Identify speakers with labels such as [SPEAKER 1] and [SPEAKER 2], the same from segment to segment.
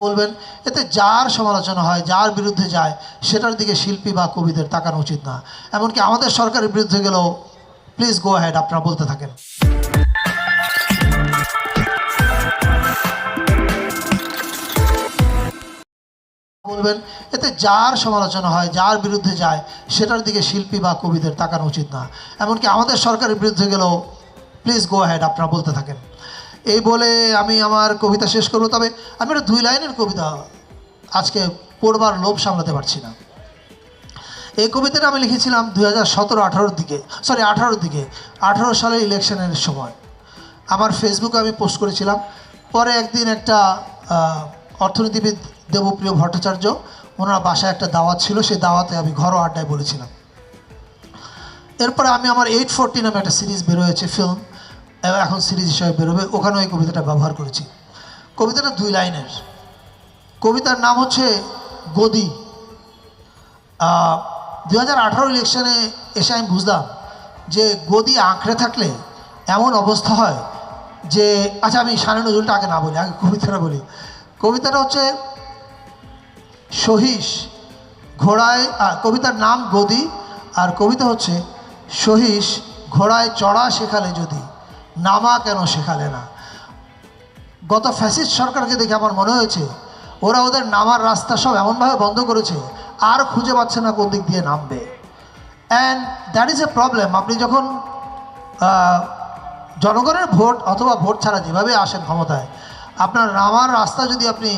[SPEAKER 1] বলবেন, এতে যার সমালোচনা হয়, যার বিরুদ্ধে যায়, সেটার দিকে শিল্পী বা কবিদের তাকানো উচিত না। এমনকি আমাদের সরকারের বিরুদ্ধে গেলেও প্লিজ গো হ্যাড, আপনারা বলতে থাকেন। বলবেন, এতে যার সমালোচনা হয়, যার বিরুদ্ধে যায়, সেটার দিকে শিল্পী বা কবিদের তাকানো উচিত না। এমনকি আমাদের সরকারের বিরুদ্ধে গেলেও প্লিজ গো হ্যাড, আপনারা বলতে থাকেন। এই বলে আমি আমার কবিতা শেষ করব। তবে আমি একটা 2 লাইনের কবিতা আজকে পড়বার লোভ সামলাতে পারছি না। এই কবিতাটা আমি লিখেছিলাম 2017-18 দিকে, 18 সালের ইলেকশনের সময় আমার ফেসবুকে আমি পোস্ট করেছিলাম। পরে একদিন একটা অর্থনীতিবিদ দেবপ্রিয় ভট্টাচার্য, ওনার বাসায় একটা দাওয়াত ছিল, সেই দাওয়াতে আমি ঘরোয়া আড্ডায় বলেছিলাম। এরপরে আমি আমার 840 নামে একটা সিরিজ বেরোয়েছে, ফিল্ম, এখন সিরিজ হিসেবে বেরোবে, ওখানেও এই কবিতাটা ব্যবহার করেছি। কবিতাটা 2 লাইনের। কবিতার নাম হচ্ছে গদি। 2018 ইলেকশনে এসে আমি বুঝলাম যে গদি আঁকড়ে থাকলে এমন অবস্থা হয় যে, আচ্ছা আমি শানে নজরুলটা আগে না বলি, আগে কবিতাটা বলি। কবিতাটা হচ্ছে সহিস ঘোড়ায়, কবিতার নাম গদি, আর কবিতা হচ্ছে সহিস ঘোড়ায় চড়া শেখালে যদি, নামা কেন শেখালে না। গত ফ্যাসিস্ট সরকারকে দেখে আমার মনে হয়েছে ওরা ওদের নামার রাস্তা সব এমনভাবে বন্ধ করেছে, আর খুঁজে পাচ্ছে না কোন দিক দিয়ে নামবে। And that is a problem. আপনি যখন জনগণের ভোট অথবা ভোট ছাড়া যেভাবে আসেন ক্ষমতায়, আপনার নামার রাস্তা যদি আপনি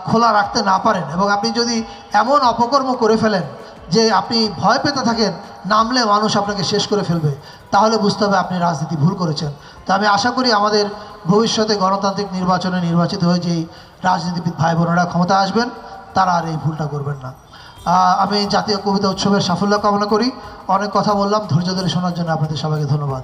[SPEAKER 1] খোলা রাখতে না পারেন, এবং আপনি যদি এমন অপকর্ম করে ফেলেন যে আপনি ভয় পেতে থাকেন নামলে মানুষ আপনাকে শেষ করে ফেলবে, তাহলে বুঝতে হবে আপনি রাজনীতি ভুল করেছেন। তো আমি আশা করি আমাদের ভবিষ্যতে গণতান্ত্রিক নির্বাচনে নির্বাচিত হয়ে যেই রাজনীতিবিদ ভাই বোনেরা ক্ষমতা আসবেন, তারা আর এই ভুলটা করবেন না। আমি জাতীয় কবিতা উৎসবের সাফল্য কামনা করি। অনেক কথা বললাম, ধৈর্য ধরে শোনার জন্য আপনাদের সবাইকে ধন্যবাদ।